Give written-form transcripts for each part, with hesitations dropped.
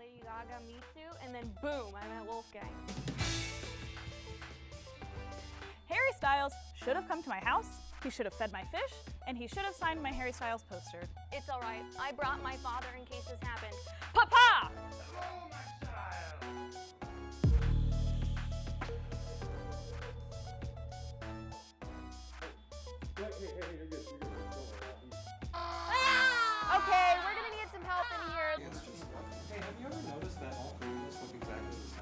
Lady Gaga Me Too, and then boom, I'm at Wolfgang. Harry Styles should have come to my house, he should have fed my fish, and he should have signed my Harry Styles poster. It's alright, I brought my father in case this happened. Papa! Hello, my child! Hey, you're good. Don't worry. Okay, we're gonna need some help in here. Hey, have you ever noticed that all three of us look exactly the same?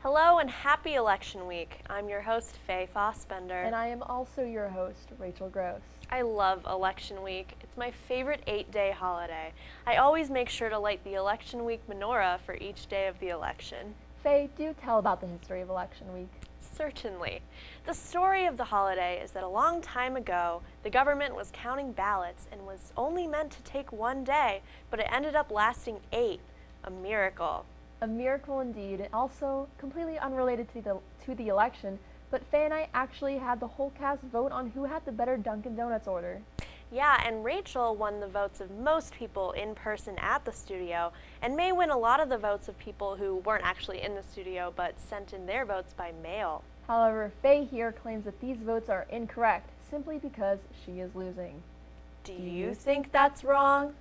Hello and happy election week. I'm your host, Faye Fossbender. And I am also your host, Rachel Gross. I love election week. It's my favorite 8-day holiday. I always make sure to light the election week menorah for each day of the election. Faye, do tell about the history of election week. Certainly. The story of the holiday is that a long time ago, the government was counting ballots and was only meant to take one day, but it ended up lasting 8. A miracle. A miracle indeed, and also completely unrelated to the election, but Faye and I actually had the whole cast vote on who had the better Dunkin' Donuts order. Yeah, and Rachel won the votes of most people in person at the studio, and may win a lot of the votes of people who weren't actually in the studio but sent in their votes by mail. However, Faye here claims that these votes are incorrect, simply because she is losing. Do you think that's wrong?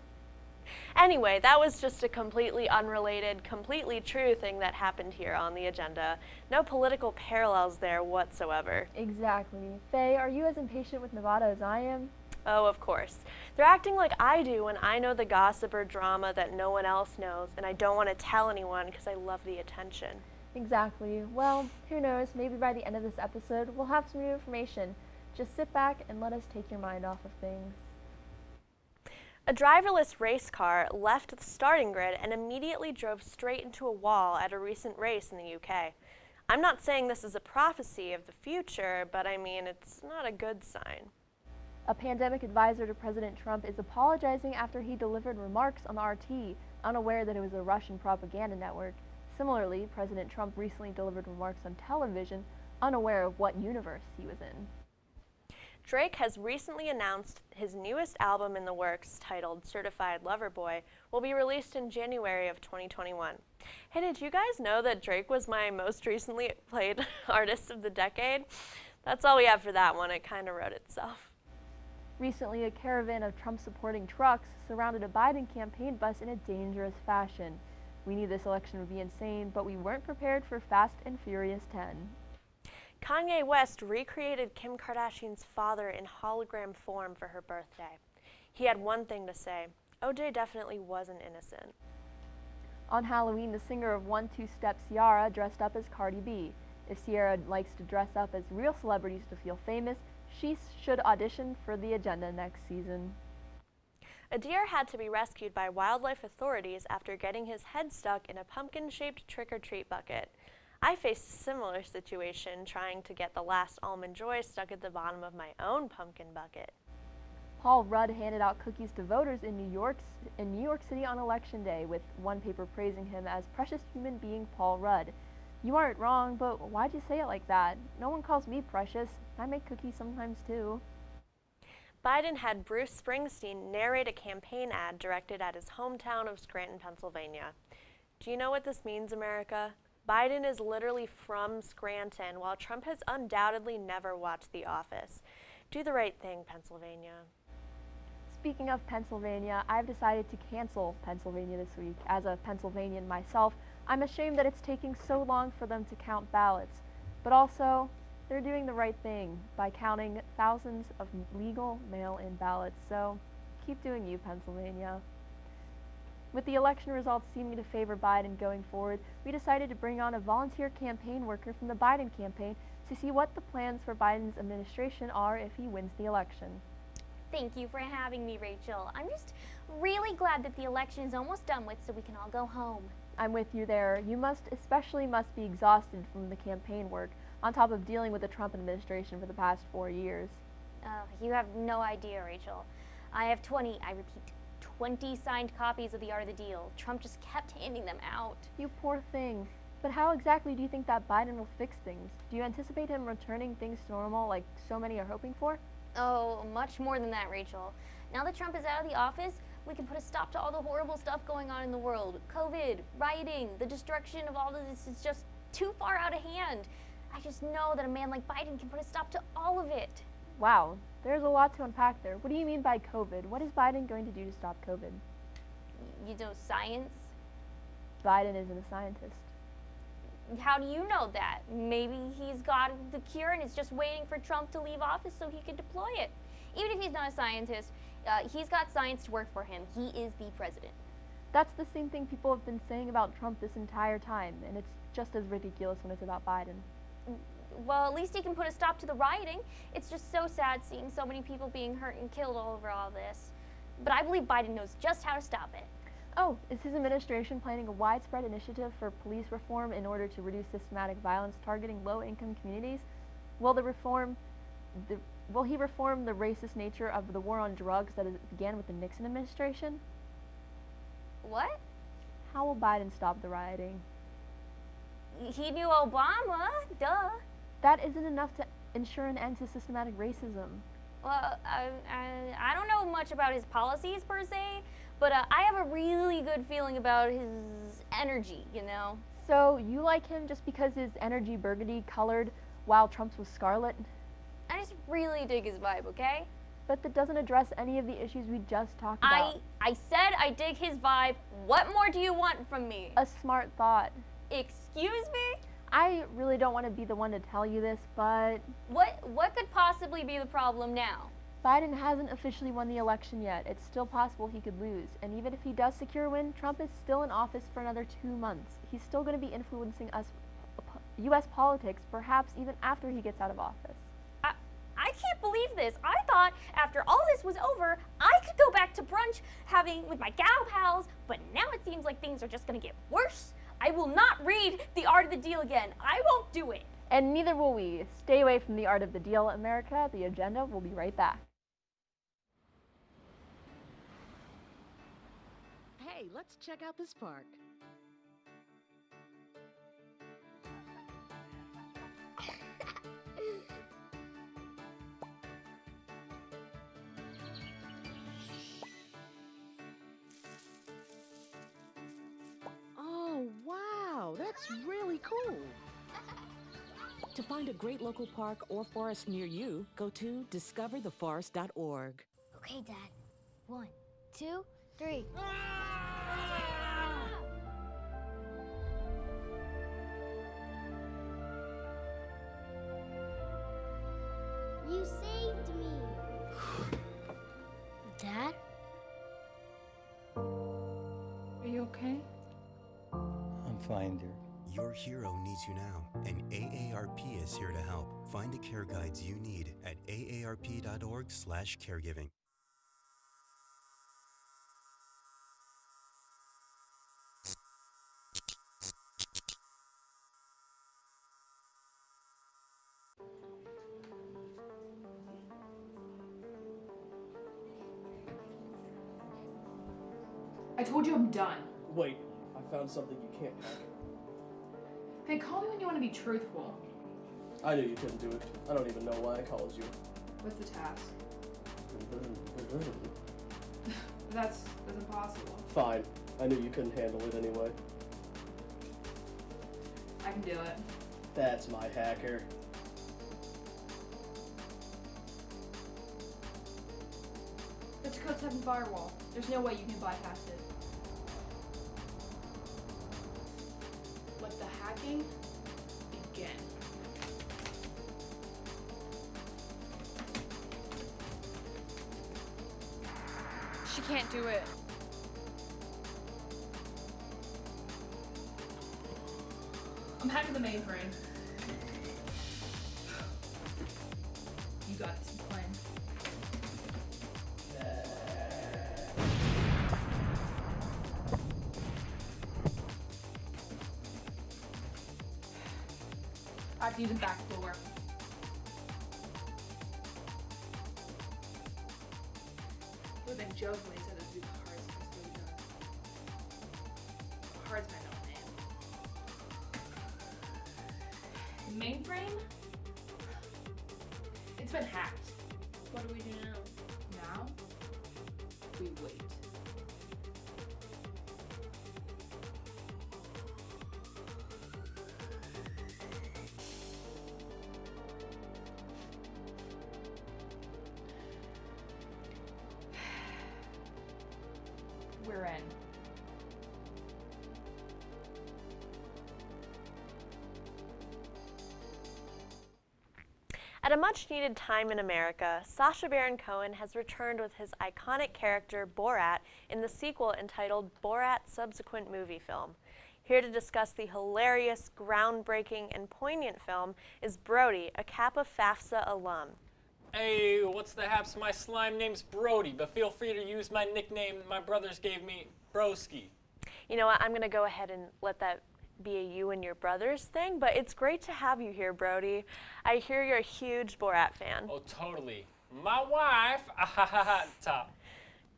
Anyway, that was just a completely unrelated, completely true thing that happened here on the agenda. No political parallels there whatsoever. Exactly. Faye, are you as impatient with Nevada as I am? Oh, of course. They're acting like I do when I know the gossip or drama that no one else knows, and I don't want to tell anyone because I love the attention. Exactly. Well, who knows, maybe by the end of this episode, we'll have some new information. Just sit back and let us take your mind off of things. A driverless race car left the starting grid and immediately drove straight into a wall at a recent race in the UK. I'm not saying this is a prophecy of the future, but I mean, it's not a good sign. A pandemic advisor to President Trump is apologizing after he delivered remarks on the RT, unaware that it was a Russian propaganda network. Similarly, President Trump recently delivered remarks on television, unaware of what universe he was in. Drake has recently announced his newest album in the works, titled Certified Lover Boy, will be released in January of 2021. Hey, did you guys know that Drake was my most recently played artist of the decade? That's all we have for that one. It kind of wrote itself. Recently, a caravan of Trump-supporting trucks surrounded a Biden campaign bus in a dangerous fashion. We knew this election would be insane, but we weren't prepared for Fast and Furious 10. Kanye West recreated Kim Kardashian's father in hologram form for her birthday. He had one thing to say: OJ definitely wasn't innocent. On Halloween, the singer of 1-2-Step Ciara dressed up as Cardi B. If Ciara likes to dress up as real celebrities to feel famous, she should audition for the agenda next season. A deer had to be rescued by wildlife authorities after getting his head stuck in a pumpkin-shaped trick-or-treat bucket. I faced a similar situation trying to get the last Almond Joy stuck at the bottom of my own pumpkin bucket. Paul Rudd handed out cookies to voters in New York City on Election Day, with one paper praising him as precious human being Paul Rudd. You aren't wrong, but why'd you say it like that? No one calls me precious. I make cookies sometimes too. Biden had Bruce Springsteen narrate a campaign ad directed at his hometown of Scranton, Pennsylvania. Do you know what this means, America? Biden is literally from Scranton, while Trump has undoubtedly never watched The Office. Do the right thing, Pennsylvania. Speaking of Pennsylvania, I've decided to cancel Pennsylvania this week. As a Pennsylvanian myself, I'm ashamed that it's taking so long for them to count ballots. But also, they're doing the right thing by counting thousands of legal mail-in ballots. So keep doing you, Pennsylvania. With the election results seeming to favor Biden going forward, we decided to bring on a volunteer campaign worker from the Biden campaign to see what the plans for Biden's administration are if he wins the election. Thank you for having me, Rachel. I'm just really glad that the election is almost done with so we can all go home. I'm with you there. You especially must be exhausted from the campaign work, on top of dealing with the Trump administration for the past 4 years. You have no idea, Rachel. I have 20 signed copies of The Art of the Deal. Trump just kept handing them out. You poor thing. But how exactly do you think that Biden will fix things? Do you anticipate him returning things to normal like so many are hoping for? Oh, much more than that, Rachel. Now that Trump is out of the office, we can put a stop to all the horrible stuff going on in the world. COVID, rioting, the destruction of all of this is just too far out of hand. I just know that a man like Biden can put a stop to all of it. Wow, there's a lot to unpack there. What do you mean by COVID? What is Biden going to do to stop COVID? You know, science? Biden isn't a scientist. How do you know that? Maybe he's got the cure and is just waiting for Trump to leave office so he can deploy it. Even if he's not a scientist, he's got science to work for him. He is the president. That's the same thing people have been saying about Trump this entire time, and it's just as ridiculous when it's about Biden. Well, at least he can put a stop to the rioting. It's just so sad seeing so many people being hurt and killed all over all this. But I believe Biden knows just how to stop it. Oh, is his administration planning a widespread initiative for police reform in order to reduce systematic violence targeting low-income communities? Will he reform the racist nature of the war on drugs that began with the Nixon administration? What? How will Biden stop the rioting? He knew Obama, duh. That isn't enough to ensure an end to systematic racism. Well, I don't know much about his policies per se, but I have a really good feeling about his energy, you know? So you like him just because his energy burgundy colored while Trump's was scarlet? I just really dig his vibe, okay? But that doesn't address any of the issues we just talked about. I said I dig his vibe. What more do you want from me? A smart thought. Excuse me? I really don't want to be the one to tell you this, but What could possibly be the problem now? Biden hasn't officially won the election yet. It's still possible he could lose. And even if he does secure a win, Trump is still in office for another 2 months. He's still going to be influencing U.S. politics, perhaps even after he gets out of office. I can't believe this. I thought after all this was over, I could go back to brunch with my gal pals, but now it seems like things are just going to get worse. I will not read The Art of the Deal again. I won't do it. And neither will we. Stay away from The Art of the Deal, America. The agenda will be right back. Hey, let's check out this park. Oh, wow, that's really cool. To find a great local park or forest near you, go to discovertheforest.org. Okay, Dad. 1, 2, 3. You saved me. Dad? Are you okay? I'm fine, dear. Your hero needs you now, and AARP is here to help. Find the care guides you need at aarp.org/caregiving. I told you I'm done. Wait, I found something you can't hack. Hey, call me when you want to be truthful. I knew you couldn't do it. I don't even know why I called you. What's the task? That's impossible. Fine. I knew you couldn't handle it anyway. I can do it. That's my hacker. It's a Code 7 firewall. There's no way you can bypass it. Let the hacking begin. She can't do it. I'm hacking the mainframe. You got this plan. I have to use a back door. It would have been joke when he said it would be the hardest thing to be done. Hard's my own name. Mainframe? It's been hacked. What do we do now? Now, we wait. We're in. At a much-needed time in America, Sacha Baron Cohen has returned with his iconic character Borat in the sequel entitled Borat Subsequent Movie Film. Here to discuss the hilarious, groundbreaking, and poignant film is Brody, a Kappa FAFSA alum. Hey, what's the haps? My slime name's Brody, but feel free to use my nickname my brothers gave me, Broski. You know what, I'm gonna go ahead and let that be a you and your brothers thing, but it's great to have you here, Brody. I hear you're a huge Borat fan. Oh, totally. My wife, top.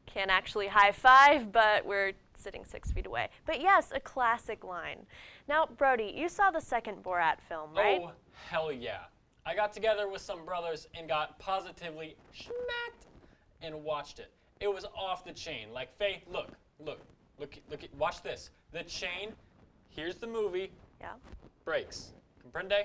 Can't actually high five, but we're sitting 6 feet away. But yes, a classic line. Now, Brody, you saw the second Borat film, right? Oh, hell yeah. I got together with some brothers and got positively smacked and watched it. It was off the chain. Like, Faye, look, watch this. The chain, here's the movie. Yeah. Breaks. Comprende?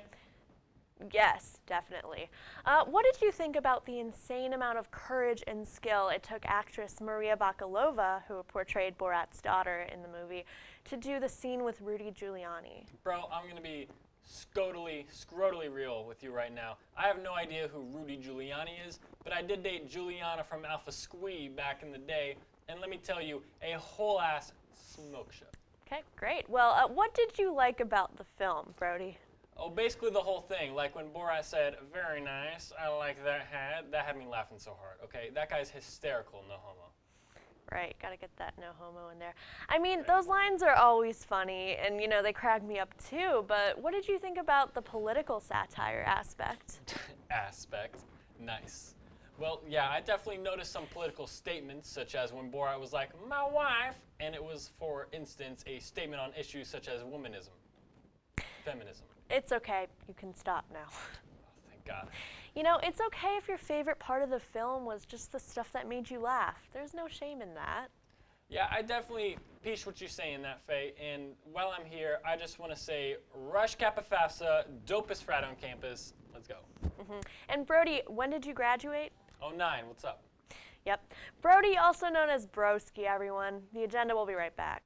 Yes, definitely. What did you think about the insane amount of courage and skill it took actress Maria Bakalova, who portrayed Borat's daughter in the movie, to do the scene with Rudy Giuliani? Bro, I'm gonna be scrotally real with you right now. I have no idea who Rudy Giuliani is, but I did date Juliana from Alpha Squee back in the day, and let me tell you, a whole ass smoke show. Okay, great. Well, what did you like about the film, Brody? Oh, basically the whole thing. Like when Borat said, "Very nice, I like that hat," that had me laughing so hard, okay? That guy's hysterical, no homo. Right, gotta get that no homo in there. I mean, those lines are always funny, and, you know, they crack me up too, but what did you think about the political satire aspect? Nice. Well, yeah, I definitely noticed some political statements, such as when Borat was like, "My wife," and it was, for instance, a statement on issues such as womanism, feminism. It's okay, you can stop now. Oh, thank God. You know, it's okay if your favorite part of the film was just the stuff that made you laugh. There's no shame in that. Yeah, I definitely piece what you're saying, that, Faye. And while I'm here, I just want to say, Rush Kappa FAFSA, dopest frat on campus. Let's go. And Brody, when did you graduate? 09, what's up? Yep. Brody, also known as Broski, everyone. The agenda will be right back.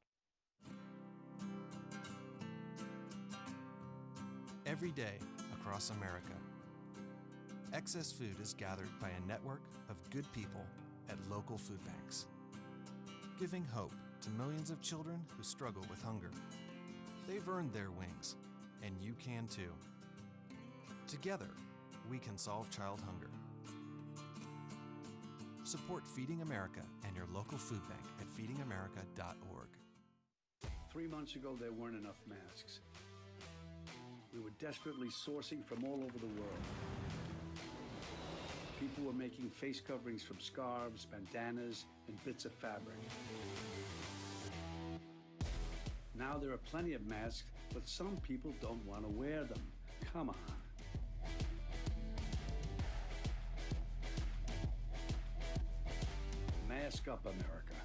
Every day across America, excess food is gathered by a network of good people at local food banks, giving hope to millions of children who struggle with hunger. They've earned their wings, and you can too. Together, we can solve child hunger. Support Feeding America and your local food bank at feedingamerica.org. 3 months ago, there weren't enough masks. We were desperately sourcing from all over the world. People were making face coverings from scarves, bandanas, and bits of fabric. Now there are plenty of masks, but some people don't want to wear them. Come on. Mask up, America.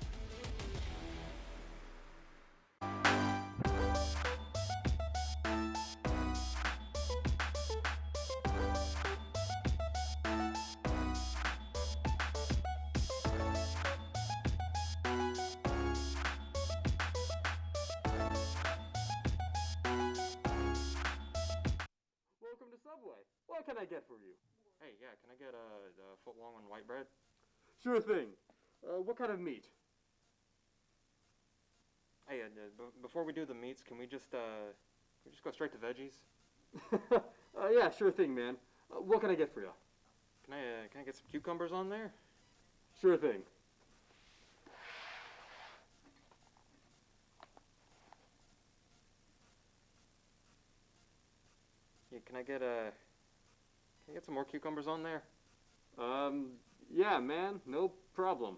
Welcome to Subway. What can I get for you? Hey, yeah, can I get a foot long on white bread? Sure thing. What kind of meat? Hey, before we do the meats, can we just we just go straight to veggies? Yeah, sure thing, man. What can I get for you? Can I get some cucumbers on there? Sure thing. Yeah, can I get some more cucumbers on there? Yeah, man, no problem.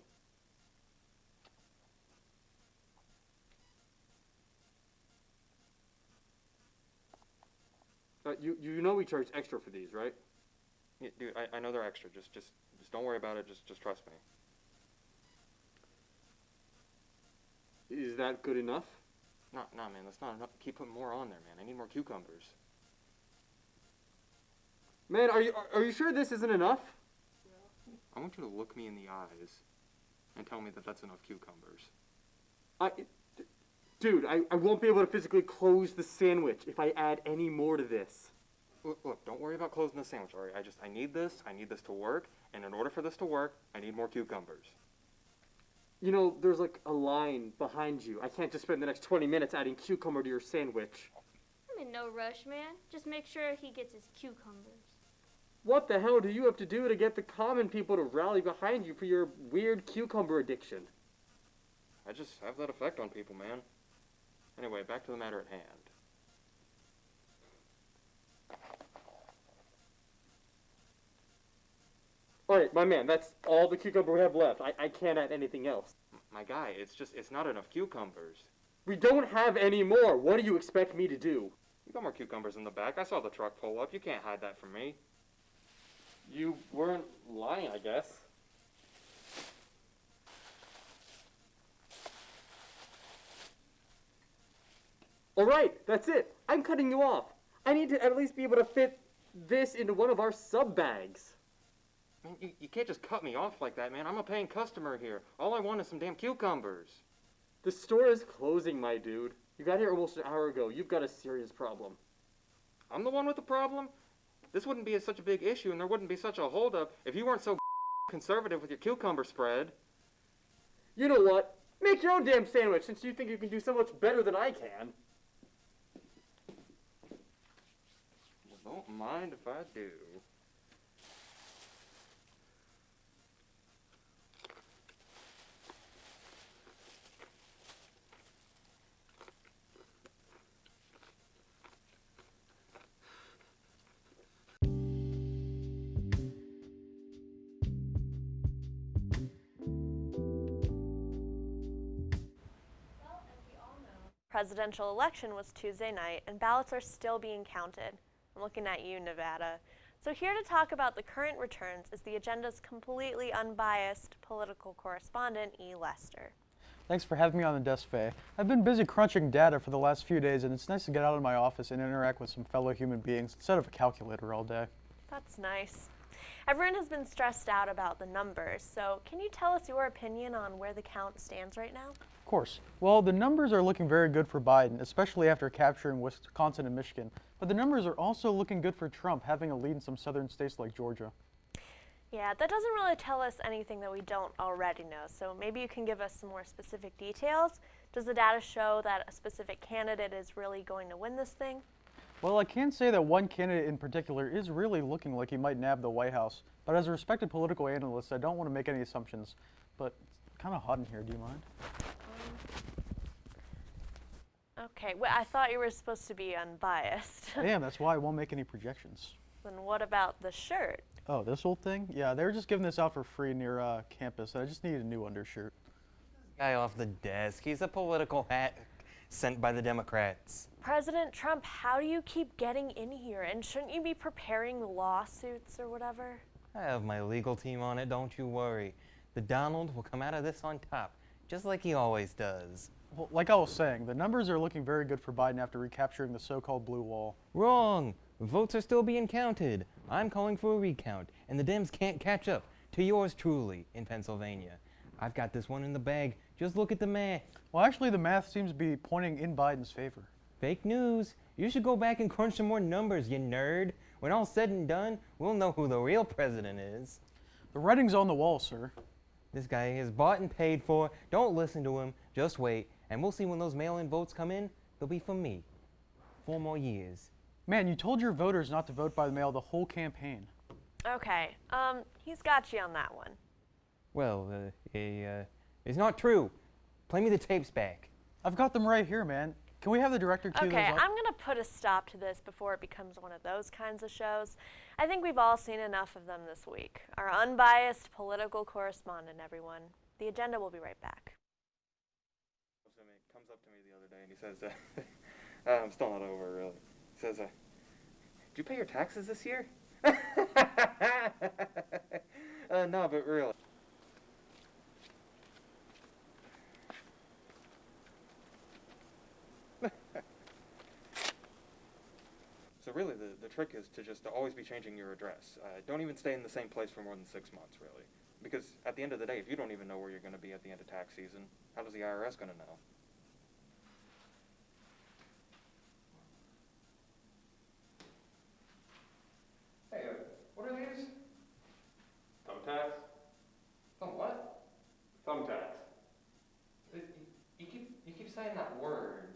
You know we charge extra for these, right? Yeah, dude, I know they're extra. Just don't worry about it. Just trust me. Is that good enough? No, man, that's not enough. Keep putting more on there, man. I need more cucumbers. Man, are you sure this isn't enough? I want you to look me in the eyes and tell me that that's enough cucumbers. Dude, I won't be able to physically close the sandwich if I add any more to this. Look, don't worry about closing the sandwich, all right? I need this to work, and in order for this to work, I need more cucumbers. You know, there's like a line behind you. I can't just spend the next 20 minutes adding cucumber to your sandwich. I'm in no rush, man. Just make sure he gets his cucumbers. What the hell do you have to do to get the common people to rally behind you for your weird cucumber addiction? I just have that effect on people, man. Anyway, back to the matter at hand. Alright, my man, that's all the cucumber we have left. I can't add anything else. My guy, it's not enough cucumbers. We don't have any more. What do you expect me to do? You got more cucumbers in the back. I saw the truck pull up. You can't hide that from me. You weren't lying, I guess. Alright, that's it. I'm cutting you off. I need to at least be able to fit this into one of our sub bags. Man, you can't just cut me off like that, man. I'm a paying customer here. All I want is some damn cucumbers. The store is closing, my dude. You got here almost an hour ago. You've got a serious problem. I'm the one with the problem? This wouldn't be such a big issue and there wouldn't be such a holdup if you weren't so conservative with your cucumber spread. You know what? Make your own damn sandwich since you think you can do so much better than I can. Well, don't mind if I do. Presidential election was Tuesday night, and ballots are still being counted. I'm looking at you, Nevada. So here to talk about the current returns is the Agenda's completely unbiased political correspondent, E. Lester. Thanks for having me on the desk, Faye. I've been busy crunching data for the last few days, and it's nice to get out of my office and interact with some fellow human beings instead of a calculator all day. That's nice. Everyone has been stressed out about the numbers, so can you tell us your opinion on where the count stands right now? Of course. Well, the numbers are looking very good for Biden, especially after capturing Wisconsin and Michigan. But the numbers are also looking good for Trump, having a lead in some southern states like Georgia. Yeah, that doesn't really tell us anything that we don't already know, so maybe you can give us some more specific details. Does the data show that a specific candidate is really going to win this thing? Well, I can say that one candidate in particular is really looking like he might nab the White House. But as a respected political analyst, I don't want to make any assumptions. But it's kind of hot in here, do you mind? Okay, well, I thought you were supposed to be unbiased. I am, that's why I won't make any projections. Then what about the shirt? Oh, this old thing? Yeah, they were just giving this out for free near campus. I just needed a new undershirt. Guy off the desk. He's a political hat sent by the Democrats. President Trump, how do you keep getting in here? And shouldn't you be preparing lawsuits or whatever? I have my legal team on it, don't you worry. The Donald will come out of this on top, just like he always does. Well, like I was saying, the numbers are looking very good for Biden after recapturing the so-called blue wall. Wrong! Votes are still being counted. I'm calling for a recount, and the Dems can't catch up to yours truly in Pennsylvania. I've got this one in the bag. Just look at the math. Well, actually, the math seems to be pointing in Biden's favor. Fake news. You should go back and crunch some more numbers, you nerd. When all's said and done, we'll know who the real president is. The writing's on the wall, sir. This guy is bought and paid for. Don't listen to him. Just wait, and we'll see when those mail-in votes come in. They'll be for me. 4 more years. Man, you told your voters not to vote by the mail the whole campaign. Okay, he's got you on that one. Well, it's not true. Play me the tapes back. I've got them right here, man. Can we have the director cue Okay, those up? I'm gonna put a stop to this before it becomes one of those kinds of shows. I think we've all seen enough of them this week. Our unbiased political correspondent, everyone. The agenda will be right back. He comes up to me the other day and he says, I'm still not over, really. He says, did you pay your taxes this year? No, but really. So really, the trick is to just always be changing your address. Don't even stay in the same place for more than 6 months, really. Because at the end of the day, if you don't even know where you're going to be at the end of tax season, how does the IRS going to know? Hey, what are these? Thumbtacks? Thumb what? Thumbtacks. You keep saying that word.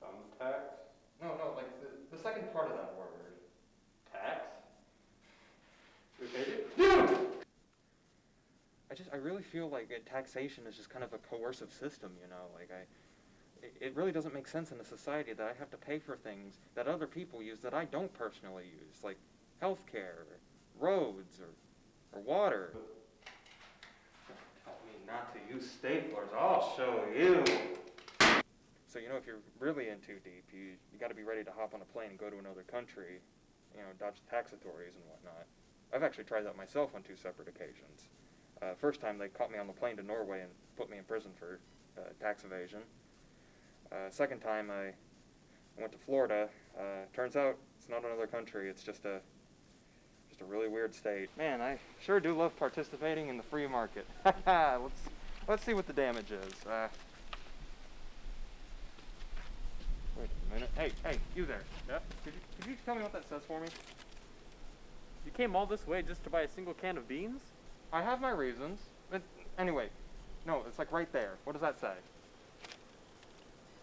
Thumbtacks? No, like the second part of that word. Tax? You paid it? Dude! I really feel like taxation is just kind of a coercive system, you know, like it really doesn't make sense in a society that I have to pay for things that other people use that I don't personally use, like healthcare, or roads, or water. Tell me not to use staplers, I'll show you. So, you know, if you're really in too deep, you got to be ready to hop on a plane and go to another country, you know, dodge tax authorities and whatnot. I've actually tried that myself on 2 separate occasions. First time they caught me on the plane to Norway and put me in prison for tax evasion. Second time I went to Florida. Turns out it's not another country, it's just a really weird state. Man, I sure do love participating in the free market. Let's see what the damage is. Wait a minute. Hey, you there. Yeah? Could you tell me what that says for me? You came all this way just to buy a single can of beans? I have my reasons. But anyway, no, it's like right there. What does that say?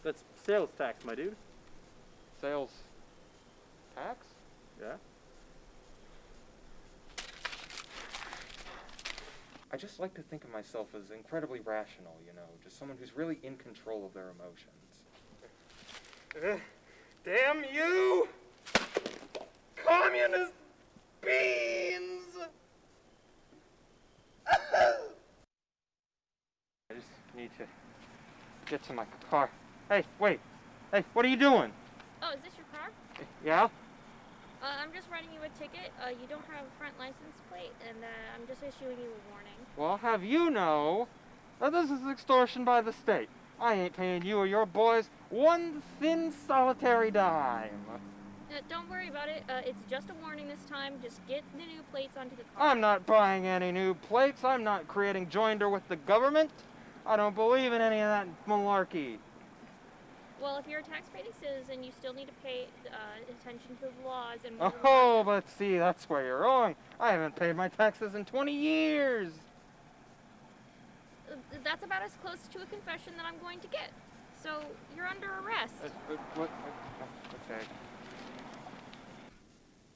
That's sales tax, my dude. Sales tax? Yeah? I just like to think of myself as incredibly rational, you know, just someone who's really in control of their emotions. Damn you! Communist beans! I just need to get to my car. Hey, wait. Hey, what are you doing? Oh, is this your car? Yeah? I'm just writing you a ticket. You don't have a front license plate, and I'm just issuing you a warning. Well, I'll have you know that this is extortion by the state. I ain't paying you or your boys one thin solitary dime. Don't worry about it. It's just a warning this time. Just get the new plates onto the car. I'm not buying any new plates. I'm not creating joinder with the government. I don't believe in any of that malarkey. Well, if you're a tax-paying citizen, you still need to pay attention to the laws and. Oh, but see, that's where you're wrong. I haven't paid my taxes in 20 years. That's about as close to a confession that I'm going to get. So you're under arrest. Okay.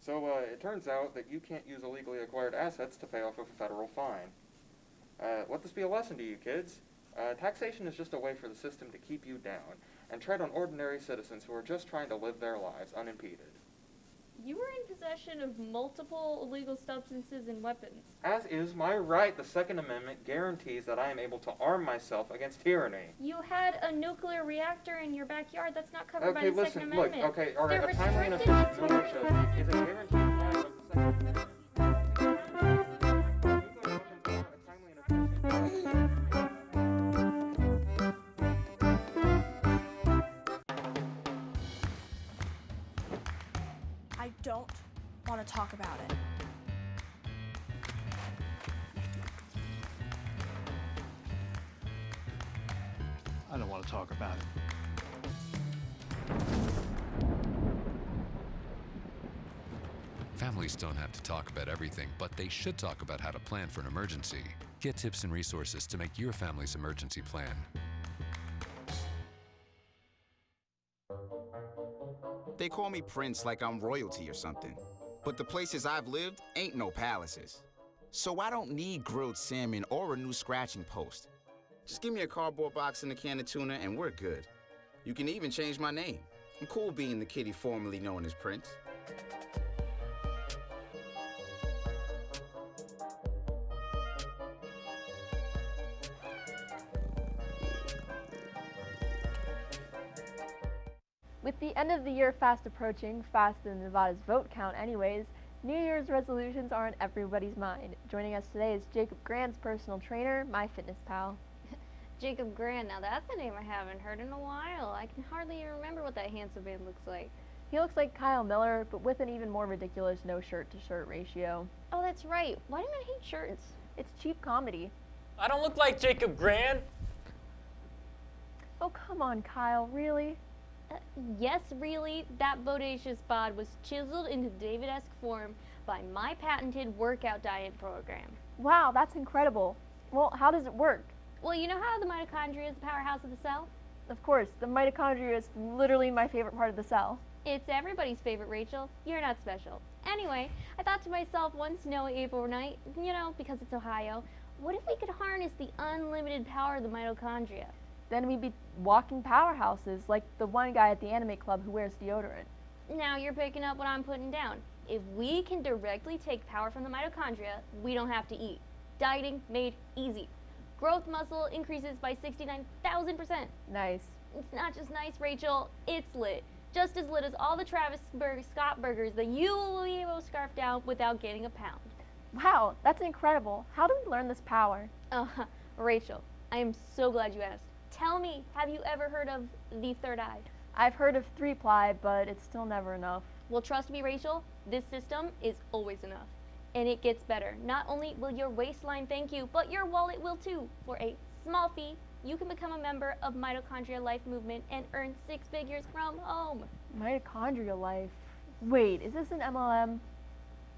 So it turns out that you can't use illegally acquired assets to pay off a federal fine. Let this be a lesson to you kids. Taxation is just a way for the system to keep you down and tread on ordinary citizens who are just trying to live their lives unimpeded. You were in possession of multiple illegal substances and weapons. As is my right, the Second Amendment guarantees that I am able to arm myself against tyranny. You had a nuclear reactor in your backyard. That's not covered by the listen, Second Amendment. look, okay, all right, They're a timely and restricted efficient to militia is a guaranteed right of the Second Amendment. I don't want to talk about it. I don't want to talk about it. Families don't have to talk about everything, but they should talk about how to plan for an emergency. Get tips and resources to make your family's emergency plan. They call me Prince like I'm royalty or something. But the places I've lived ain't no palaces. So I don't need grilled salmon or a new scratching post. Just give me a cardboard box and a can of tuna and we're good. You can even change my name. I'm cool being the kitty formerly known as Prince. With the end of the year fast approaching, faster than Nevada's vote count anyways, New Year's resolutions are on everybody's mind. Joining us today is Jacob Grand's personal trainer, MyFitnessPal. Jacob Grand, now that's a name I haven't heard in a while. I can hardly even remember what that handsome man looks like. He looks like Kyle Miller, but with an even more ridiculous no shirt to shirt ratio. Oh, that's right. Why do men hate shirts? It's cheap comedy. I don't look like Jacob Grand. Oh, come on, Kyle, really? Yes, really. That bodacious bod was chiseled into David-esque form by my patented workout diet program. Wow, that's incredible. Well, how does it work? Well, you know how the mitochondria is the powerhouse of the cell? Of course, the mitochondria is literally my favorite part of the cell. It's everybody's favorite, Rachel. You're not special. Anyway, I thought to myself one snowy April night, because it's Ohio, what if we could harness the unlimited power of the mitochondria? Then we'd be walking powerhouses like the one guy at the anime club who wears deodorant. Now you're picking up what I'm putting down. If we can directly take power from the mitochondria, we don't have to eat. Dieting made easy. Growth muscle increases by 69,000%. Nice. It's not just nice, Rachel. It's lit. Just as lit as all the Travis Scott burgers that you will be able to scarf down without gaining a pound. Wow, that's incredible. How do we learn this power? Rachel, I am so glad you asked. Tell me, have you ever heard of the third eye? I've heard of 3-ply, but it's still never enough. Well, trust me, Rachel, this system is always enough. And it gets better. Not only will your waistline thank you, but your wallet will too. For a small fee, you can become a member of Mitochondria Life Movement and earn 6 figures from home. Mitochondria Life? Wait, is this an MLM?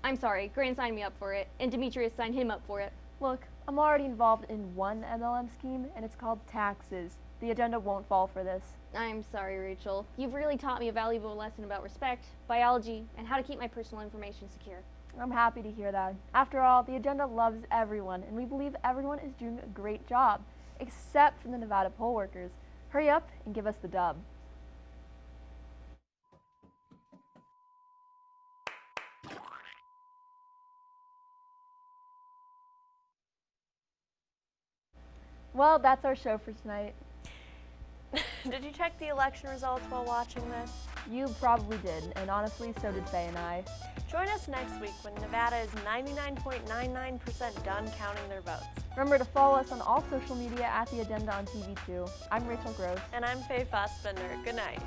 I'm sorry, Grant signed me up for it, and Demetrius signed him up for it. Look, I'm already involved in one MLM scheme, and it's called taxes. The agenda won't fall for this. I'm sorry, Rachel. You've really taught me a valuable lesson about respect, biology, and how to keep my personal information secure. I'm happy to hear that. After all, the agenda loves everyone, and we believe everyone is doing a great job, except for the Nevada poll workers. Hurry up and give us the dub. Well, that's our show for tonight. Did you check the election results while watching this? You probably did, and honestly, so did Faye and I. Join us next week when Nevada is 99.99% done counting their votes. Remember to follow us on all social media at The Agenda on TV2. I'm Rachel Gross. And I'm Faye Fassbender. Good night.